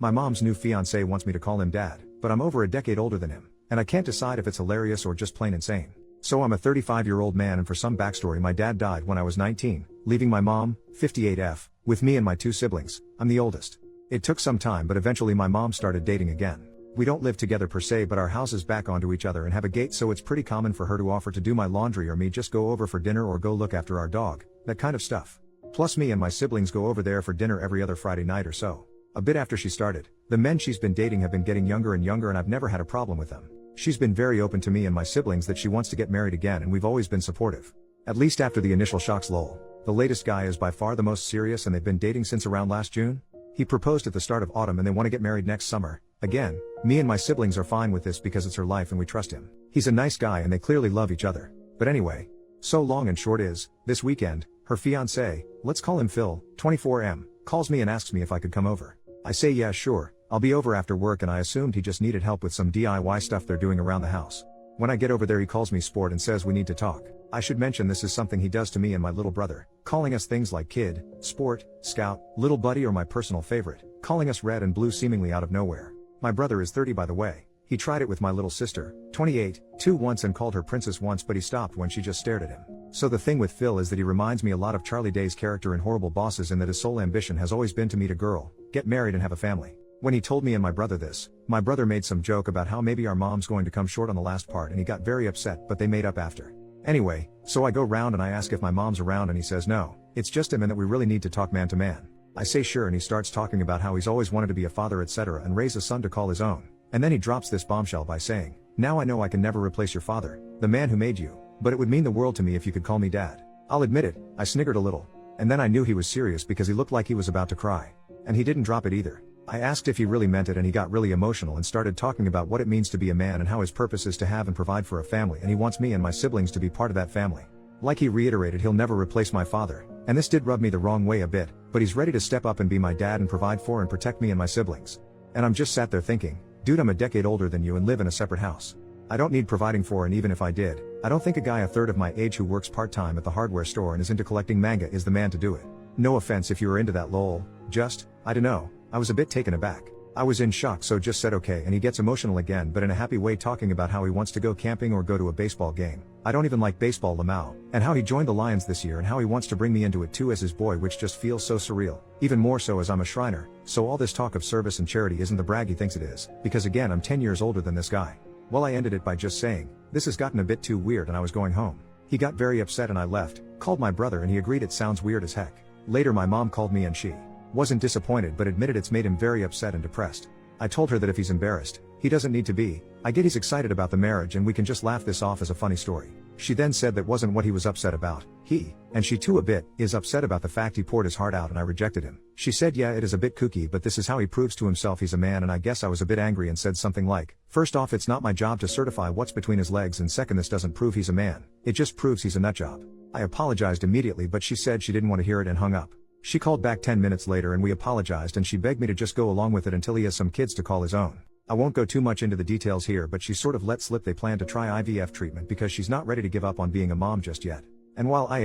My mom's new fiancé wants me to call him dad, but I'm over a decade older than him, and I can't decide if it's hilarious or just plain insane. So I'm a 35-year-old man, and for some backstory, my dad died when I was 19, leaving my mom, 58F, with me and my two siblings. I'm the oldest. It took some time, but eventually my mom started dating again. We don't live together per se, but our houses back onto each other and have a gate, so it's pretty common for her to offer to do my laundry or me just go over for dinner or go look after our dog, that kind of stuff. Plus me and my siblings go over there for dinner every other Friday night or so. A bit after she started, the men she's been dating have been getting younger and younger, and I've never had a problem with them. She's been very open to me and my siblings that she wants to get married again, and we've always been supportive. At least after the initial shocks. Lol. The latest guy is by far the most serious, and they've been dating since around last June. He proposed at the start of autumn and they want to get married next summer. Again, me and my siblings are fine with this because it's her life and we trust him. He's a nice guy and they clearly love each other. But anyway, so long and short is, this weekend, her fiancé, let's call him Phil, 24M, calls me and asks me if I could come over. I say yeah, sure, I'll be over after work, and I assumed he just needed help with some DIY stuff they're doing around the house. When I get over there, he calls me sport and says we need to talk. I should mention this is something he does to me and my little brother, calling us things like kid, sport, scout, little buddy, or my personal favorite, calling us red and blue seemingly out of nowhere. My brother is 30, by the way. He tried it with my little sister, 28, once, and called her princess once, but he stopped when she just stared at him. So the thing with Phil is that he reminds me a lot of Charlie Day's character in Horrible Bosses, in that his sole ambition has always been to meet a girl, get married and have a family. When he told me and my brother this, my brother made some joke about how maybe our mom's going to come short on the last part, and he got very upset, but they made up after. Anyway, so I go round and I ask if my mom's around, and he says no, it's just him and that we really need to talk man to man. I say sure, and he starts talking about how he's always wanted to be a father, etc., and raise a son to call his own. And then he drops this bombshell by saying, now I know I can never replace your father, the man who made you, but it would mean the world to me if you could call me dad. I'll admit it, I sniggered a little. And then I knew he was serious because he looked like he was about to cry. And he didn't drop it either. I asked if he really meant it, and he got really emotional and started talking about what it means to be a man and how his purpose is to have and provide for a family, and he wants me and my siblings to be part of that family. Like he reiterated, he'll never replace my father, and this did rub me the wrong way a bit, but he's ready to step up and be my dad and provide for and protect me and my siblings. And I'm just sat there thinking, dude, I'm a decade older than you and live in a separate house. I don't need providing for, and even if I did, I don't think a guy a third of my age who works part-time at the hardware store and is into collecting manga is the man to do it. No offense if you were into that, lol. Just, I dunno, I was a bit taken aback. I was in shock, so just said okay, and he gets emotional again, but in a happy way, talking about how he wants to go camping or go to a baseball game. I don't even like baseball, Lamau, and how he joined the Lions this year and how he wants to bring me into it too as his boy, which just feels so surreal. Even more so as I'm a Shriner, so all this talk of service and charity isn't the brag he thinks it is, because again, I'm 10 years older than this guy. Well, I ended it by just saying, this has gotten a bit too weird, and I was going home. He got very upset and I left, called my brother, and he agreed it sounds weird as heck. Later my mom called me and she wasn't disappointed, but admitted it's made him very upset and depressed. I told her that if he's embarrassed, he doesn't need to be. I get he's excited about the marriage and we can just laugh this off as a funny story. She then said that wasn't what he was upset about. He, and she too a bit, is upset about the fact he poured his heart out and I rejected him. She said yeah, it is a bit kooky, but this is how he proves to himself he's a man, and I guess I was a bit angry and said something like, first off, it's not my job to certify what's between his legs, and second, this doesn't prove he's a man. It just proves he's a nutjob. I apologized immediately, but she said she didn't want to hear it and hung up. She called back 10 minutes later and we apologized, and she begged me to just go along with it until he has some kids to call his own. I won't go too much into the details here, but she sort of let slip they plan to try IVF treatment because she's not ready to give up on being a mom just yet. And while I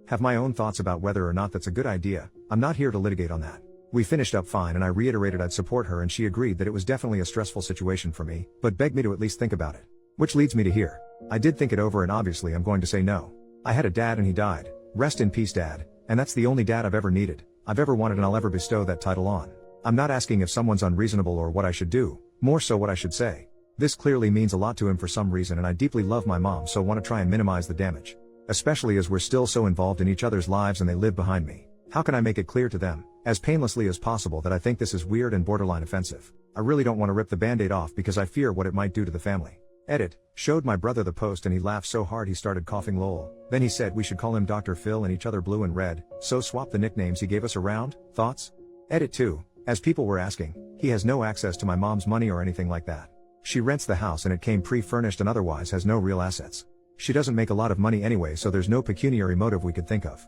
have my own thoughts about whether or not that's a good idea, I'm not here to litigate on that. We finished up fine and I reiterated I'd support her, and she agreed that it was definitely a stressful situation for me, but begged me to at least think about it. Which leads me to here. I did think it over, and obviously I'm going to say no. I had a dad and he died. Rest in peace, Dad. And that's the only dad I've ever needed, I've ever wanted, and I'll ever bestow that title on. I'm not asking if someone's unreasonable or what I should do, more so what I should say. This clearly means a lot to him for some reason, and I deeply love my mom, so want to try and minimize the damage. Especially as we're still so involved in each other's lives and they live behind me. How can I make it clear to them, as painlessly as possible, that I think this is weird and borderline offensive? I really don't want to rip the band-aid off because I fear what it might do to the family. Edit, showed my brother the post and he laughed so hard he started coughing, lol. Then he said we should call him Dr. Phil and each other blue and red, so swap the nicknames he gave us around. Thoughts? Edit 2, as people were asking, he has no access to my mom's money or anything like that. She rents the house and it came pre-furnished and otherwise has no real assets. She doesn't make a lot of money anyway, so there's no pecuniary motive we could think of.